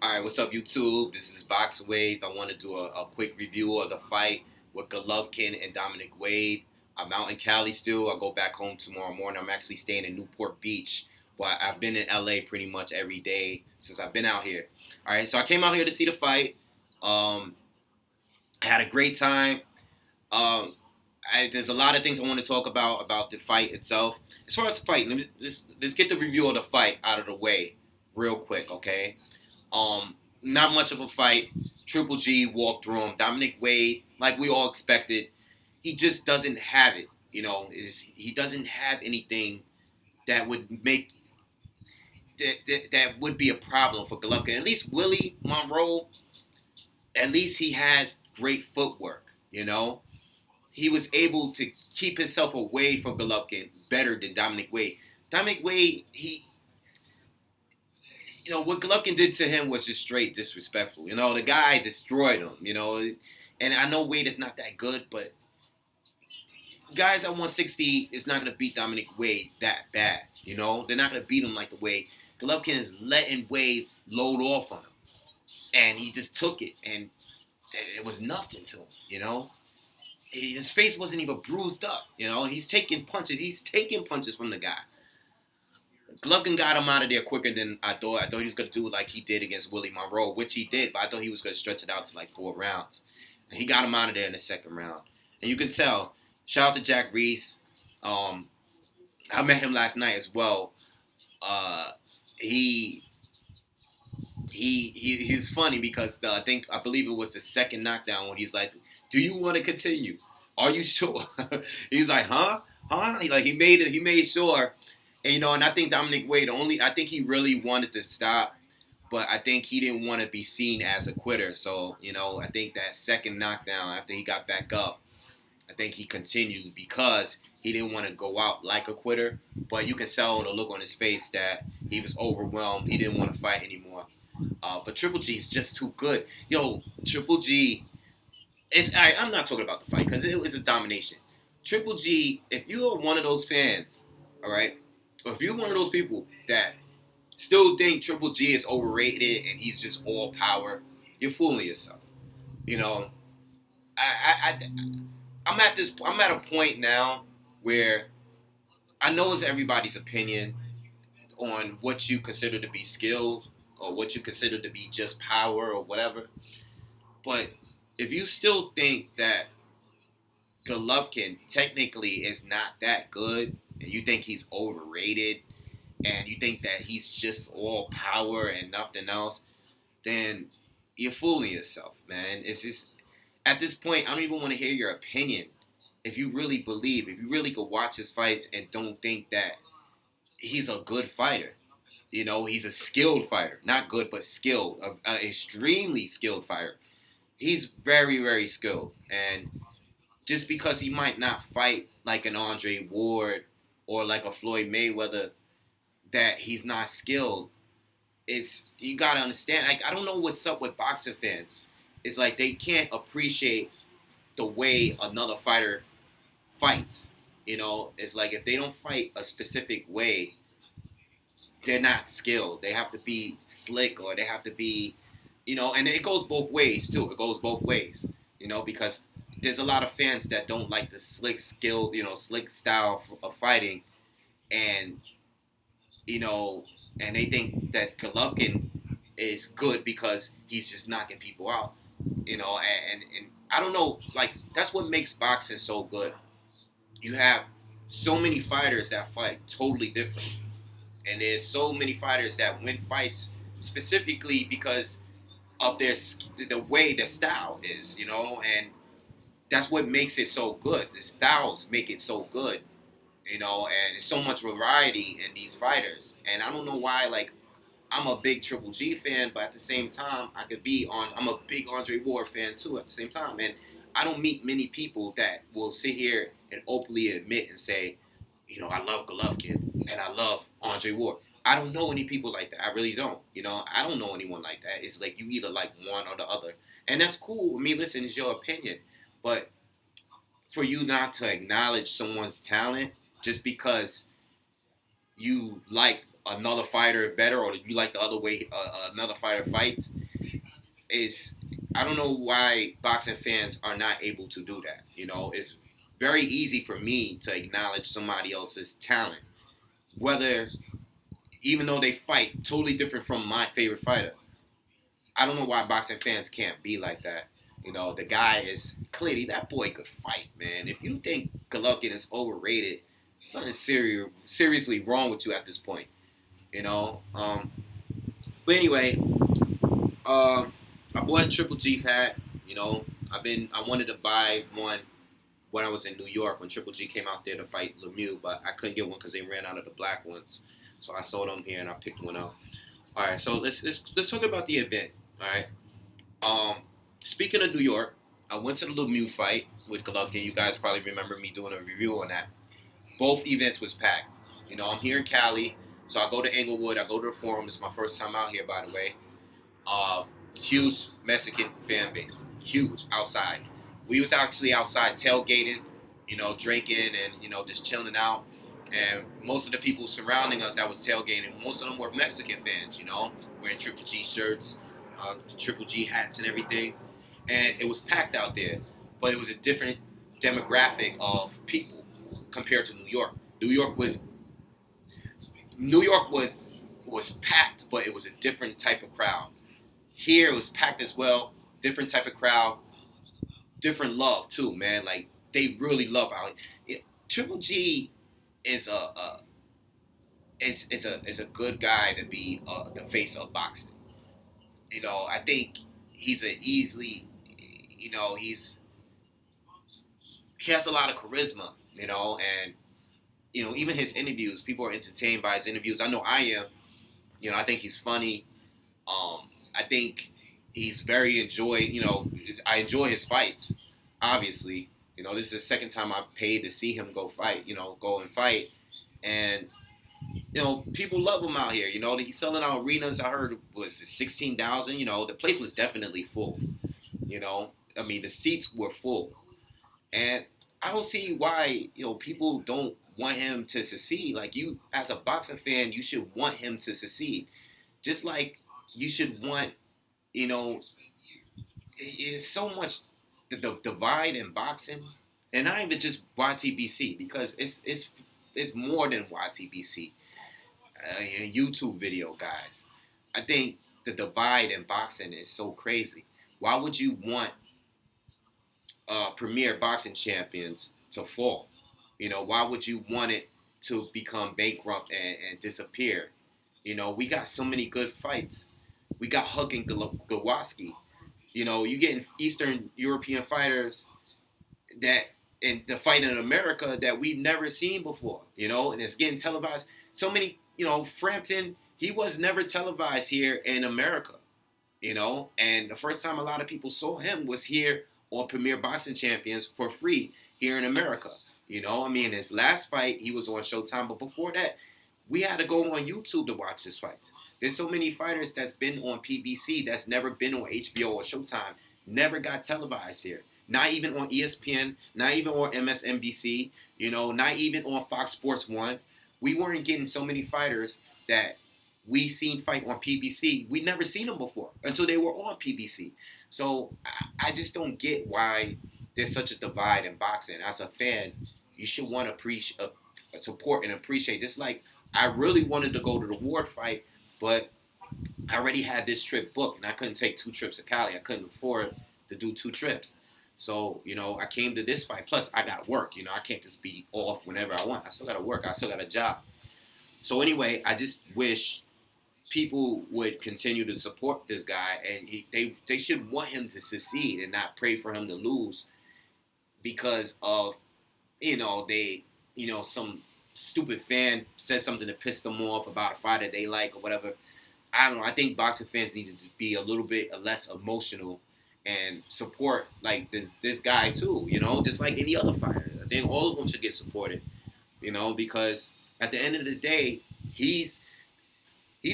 Alright, what's up YouTube? This is BoxingWave. I want to do a quick review of the fight with Golovkin and Dominic Wade. I'm out in Cali still. I go back home tomorrow morning. I'm actually staying in Newport Beach, but I've been in LA pretty much every day since I've been out here. Alright, so I came out here to see the fight. Um, I had a great time. There's a lot of things I want to talk about the fight itself. As far as the fight, let's get the review of the fight out of the way real quick, okay? Not much of a fight. Triple G walked through him. Dominic Wade, like we all expected, he just doesn't have it. He doesn't have anything that would make that would be a problem for Golovkin. At least Willie Monroe, at least he had great footwork. He was able to keep himself away from Golovkin better than Dominic Wade. Dominic Wade, what Golovkin did to him was just straight disrespectful. The guy destroyed him. And I know Wade is not that good, but guys at 160 is not going to beat Dominic Wade that bad. They're not going to beat him like the way Golovkin is letting Wade load off on him. And he just took it, and it was nothing to him. His face wasn't even bruised up. He's taking punches. He's taking punches from the guy. Golovkin got him out of there quicker than I thought. I thought he was going to do like he did against Willie Monroe, which he did, but I thought he was going to stretch it out to like 4 rounds. And he got him out of there in the second round. And you can tell, shout out to Jack Reese. I met him last night as well. He's funny because I believe it was the second knockdown when he's like, "Do you want to continue? Are you sure?" He's like, "Huh? He made sure. And I think Dominic Wade I think he really wanted to stop, but I think he didn't want to be seen as a quitter. So, I think that second knockdown after he got back up, I think he continued because he didn't want to go out like a quitter. But you can tell the look on his face that he was overwhelmed. He didn't want to fight anymore. But Triple G is just too good. Triple G I'm not talking about the fight because it was a domination. Triple G, if you are one of those fans, all right, or if you're one of those people that still think Triple G is overrated and he's just all power, you're fooling yourself. I I'm at a point now where I know it's everybody's opinion on what you consider to be skill or what you consider to be just power or whatever. But if you still think that Golovkin technically is not that good, and you think he's overrated, and you think that he's just all power and nothing else, then you're fooling yourself, man. It's just, at this point, I don't even want to hear your opinion. If you really could watch his fights and don't think that he's a good fighter. He's a skilled fighter. Not good, but skilled. An extremely skilled fighter. He's very, very skilled. And just because he might not fight like an Andre Ward or like a Floyd Mayweather, that he's not skilled, you gotta understand. Like, I don't know what's up with boxing fans. It's like they can't appreciate the way another fighter fights. It's like if they don't fight a specific way, they're not skilled. They have to be slick, or they have to be, and it goes both ways too. It goes both ways, because there's a lot of fans that don't like the slick skill, slick style of fighting, and and they think that Golovkin is good because he's just knocking people out, and I don't know, like, that's what makes boxing so good. You have so many fighters that fight totally different, and there's so many fighters that win fights specifically because of the way their style is, and that's what makes it so good. The styles make it so good, and there's so much variety in these fighters. And I don't know why, like, I'm a big Triple G fan, but at the same time, I'm a big Andre Ward fan too at the same time. And I don't meet many people that will sit here and openly admit and say, I love Golovkin and I love Andre Ward. I don't know any people like that. I really don't. I don't know anyone like that. It's like you either like one or the other. And that's cool. I mean, listen, it's your opinion. But for you not to acknowledge someone's talent just because you like another fighter better, or you like the other way another fighter fights, is I don't know why boxing fans are not able to do that. It's very easy for me to acknowledge somebody else's talent, whether even though they fight totally different from my favorite fighter. I don't know why boxing fans can't be like that. The guy is clearly that boy could fight, man. If you think Golovkin is overrated, something seriously wrong with you at this point. You know. But anyway, I bought a Triple G hat. I wanted to buy one when I was in New York when Triple G came out there to fight Lemieux, but I couldn't get one because they ran out of the black ones. So I sold them here and I picked one up. All right, so let's talk about the event. All right. Speaking of New York, I went to the Lemieux fight with Golovkin. You guys probably remember me doing a review on that. Both events was packed. I'm here in Cali, so I go to Inglewood. I go to the Forum. It's my first time out here, by the way. Uh, Huge Mexican fan base, huge outside. We was actually outside tailgating, drinking and just chilling out. And most of the people surrounding us that was tailgating, most of them were Mexican fans, wearing Triple G shirts, Triple G hats and everything. And it was packed out there, but it was a different demographic of people compared to New York. New York was packed, but it was a different type of crowd. Here it was packed as well, different type of crowd, different love too, man. Like they really love how Triple G is a good guy to be the face of boxing. I think he's a easily, he has a lot of charisma, and even his interviews, people are entertained by his interviews. I know I am. I think he's funny. I think he's very I enjoy his fights. Obviously, this is the second time I've paid to see him go fight. Go and fight, and people love him out here. He's selling out arenas. I heard was 16,000. The place was definitely full. I mean the seats were full, and I don't see why people don't want him to succeed. Like you, as a boxing fan, you should want him to succeed. Just like you should want, you know, it's so much the divide in boxing, and not even just YTBC because it's more than YTBC. A YouTube video, guys. I think the divide in boxing is so crazy. Why would you want premier boxing champions to fall? Why would you want it to become bankrupt and disappear? We got so many good fights. We got Huck and Gawaski. You getting Eastern European fighters that and the fight in America that we've never seen before. And it's getting televised. So many, Frampton, he was never televised here in America. And the first time a lot of people saw him was here on Premier Boxing Champions for free here in America. His last fight, he was on Showtime, but before that, we had to go on YouTube to watch his fights. There's so many fighters that's been on PBC that's never been on HBO or Showtime, never got televised here. Not even on ESPN, not even on MSNBC, not even on Fox Sports 1. We weren't getting so many fighters that we seen fight on PBC. We never seen them before until they were on PBC. So I just don't get why there's such a divide in boxing. As a fan, you should want to support and appreciate. Just like I really wanted to go to the Ward fight, but I already had this trip booked, and I couldn't take 2 trips to Cali. I couldn't afford to do 2 trips. So, I came to this fight. Plus, I got work. I can't just be off whenever I want. I still got to work. I still got a job. So, anyway, I just wish people would continue to support this guy, and they should want him to succeed and not pray for him to lose because of, some stupid fan said something to piss them off about a fighter they like or whatever. I don't know. I think boxing fans need to just be a little bit less emotional and support like this guy too, just like any other fighter. I think all of them should get supported, because at the end of the day, he's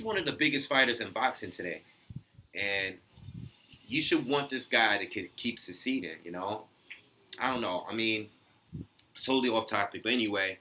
one of the biggest fighters in boxing today, and you should want this guy to keep succeeding. I don't know. Totally off topic, but anyway,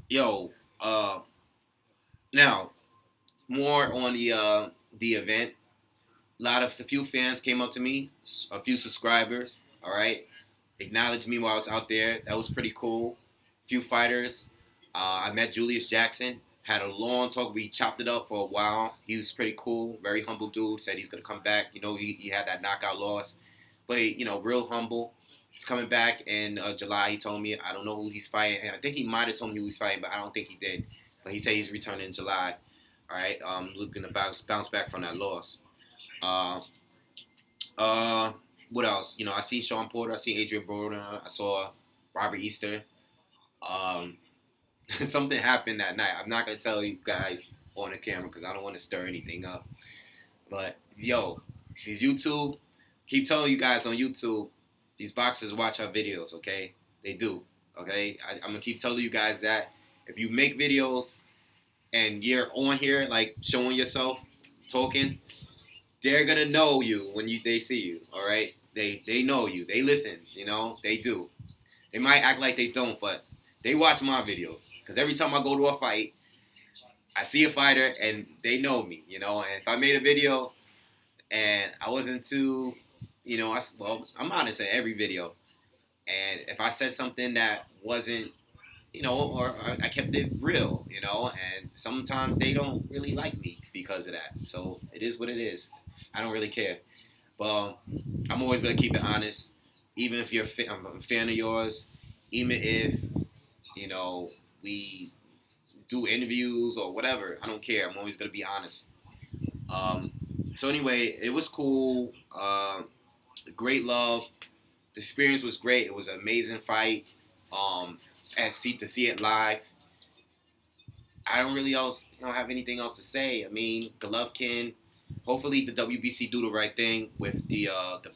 yo, Now, more on the event. A few fans came up to me, a few subscribers. All right, acknowledged me while I was out there. That was pretty cool. Few fighters. I met Julius Jackson. Had a long talk. We chopped it up for a while. He was pretty cool. Very humble dude. Said he's gonna come back. He had that knockout loss, but real humble. He's coming back in July. He told me I don't know who he's fighting. I think he might have told me who he's fighting, but I don't think he did. But he said he's returning in July. All right. Looking to bounce back from that loss. Uh, uh, what else? I see Sean Porter. I see Adrian Broner. I saw Robert Easter. Um, something happened that night. I'm not gonna tell you guys on the camera because I don't want to stir anything up. But these YouTube, keep telling you guys on YouTube, these boxers watch our videos. Okay, they do. Okay, I'm gonna keep telling you guys that if you make videos and you're on here like showing yourself, talking, they're gonna know you when they see you. All right, they know you. They listen. They do. They might act like they don't, but they watch my videos because every time I go to a fight, I see a fighter and they know me. And if I made a video and I wasn't too, I'm honest in every video, and if I said something that wasn't, or I kept it real, and sometimes they don't really like me because of that. So it is what it is. I don't really care. But I'm always gonna keep it honest, even if I'm a fan of yours, even if we do interviews or whatever. I don't care. I'm always gonna be honest. Um, so anyway, it was cool. Great love. The experience was great. It was an amazing fight. To see it live. I don't really have anything else to say. I mean, Golovkin. Hopefully, the WBC do the right thing with the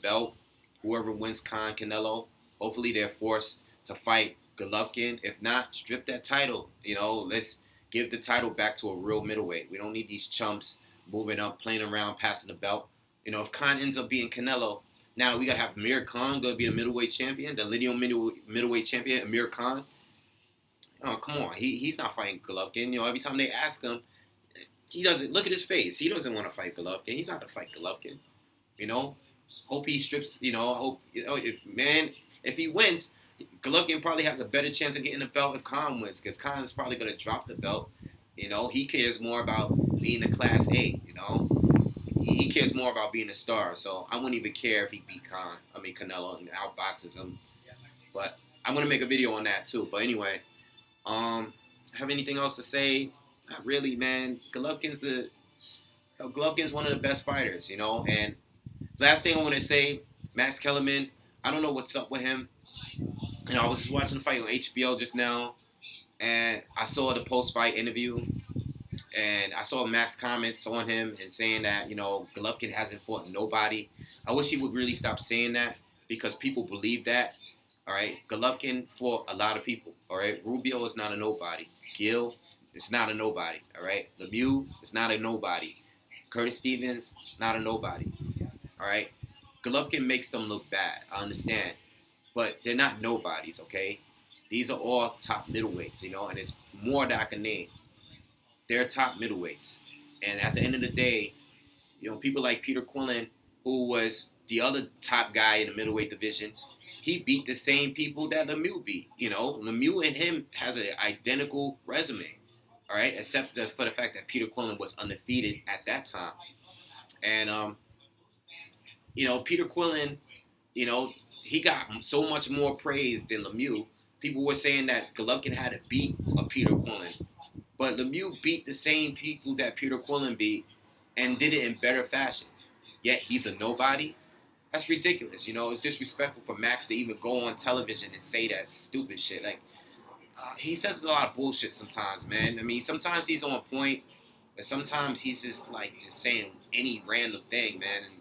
belt. Whoever wins Khan Canelo, hopefully they're forced to fight Golovkin. If not, strip that title. Let's give the title back to a real middleweight. We don't need these chumps moving up, playing around, passing the belt. If Khan ends up beating Canelo, now we gotta have Amir Khan go be a middleweight champion, the lineal middleweight champion, Amir Khan. Oh, come on. He's not fighting Golovkin. Every time they ask him, he doesn't look at his face. He doesn't want to fight Golovkin. He's not gonna fight Golovkin. You know, hope he strips. I hope man. If he wins, Golovkin probably has a better chance of getting the belt if Khan wins, because Khan is probably gonna drop the belt. He cares more about being a Class A. He cares more about being a star. So I wouldn't even care if he beat Canelo, and outboxes him. But I'm gonna make a video on that too. But anyway, have anything else to say? Not really, man. Golovkin's one of the best fighters, And last thing I want to say, Max Kellerman. I don't know what's up with him. I was just watching the fight on HBO just now, and I saw the post-fight interview, and I saw Max comments on him and saying that Golovkin hasn't fought nobody. I wish he would really stop saying that because people believe that. All right, Golovkin fought a lot of people. All right, Rubio is not a nobody. Gil is not a nobody. All right, Lemieux is not a nobody. Curtis Stevens, not a nobody. All right, Golovkin makes them look bad. I understand, but they're not nobodies. Okay, these are all top middleweights. And it's more that I can name. They're top middleweights, and at the end of the day, people like Peter Quillen, who was the other top guy in the middleweight division, he beat the same people that Lemieux beat. Lemieux and him has an identical resume, all right, except for the fact that Peter Quillen was undefeated at that time. And Peter Quillen, he got so much more praise than Lemieux. People were saying that Golovkin had to beat a Peter Quillen, but Lemieux beat the same people that Peter Quillen beat and did it in better fashion. Yet he's a nobody. That's ridiculous. It's disrespectful for Max to even go on television and say that stupid shit. Like, he says a lot of bullshit sometimes, man. I mean, sometimes he's on point, but sometimes he's just saying any random thing, man. And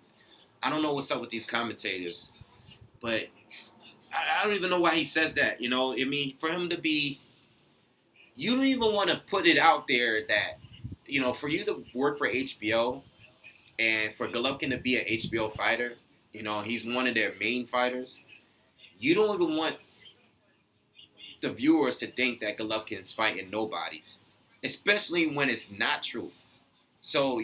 I don't know what's up with these commentators, but I don't even know why he says that. I mean, for him to be, you don't even want to put it out there that, for you to work for HBO and for Golovkin to be an HBO fighter. He's one of their main fighters. You don't even want the viewers to think that Golovkin's fighting nobodies. especially when it's not true. So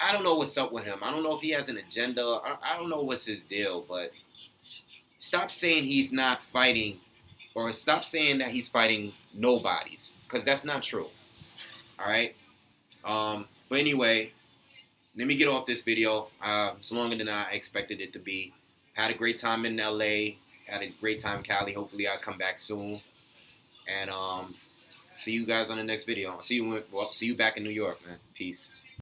I don't know what's up with him. I don't know if he has an agenda. I don't know what's his deal, but stop saying he's not fighting, or stop saying that he's fighting nobodies, because that's not true. All right. But anyway, let me get off this video. It's longer than I expected it to be. Had a great time in LA. Had a great time in Cali. Hopefully I'll come back soon. And see you guys on the next video. See you back in New York, man. Peace.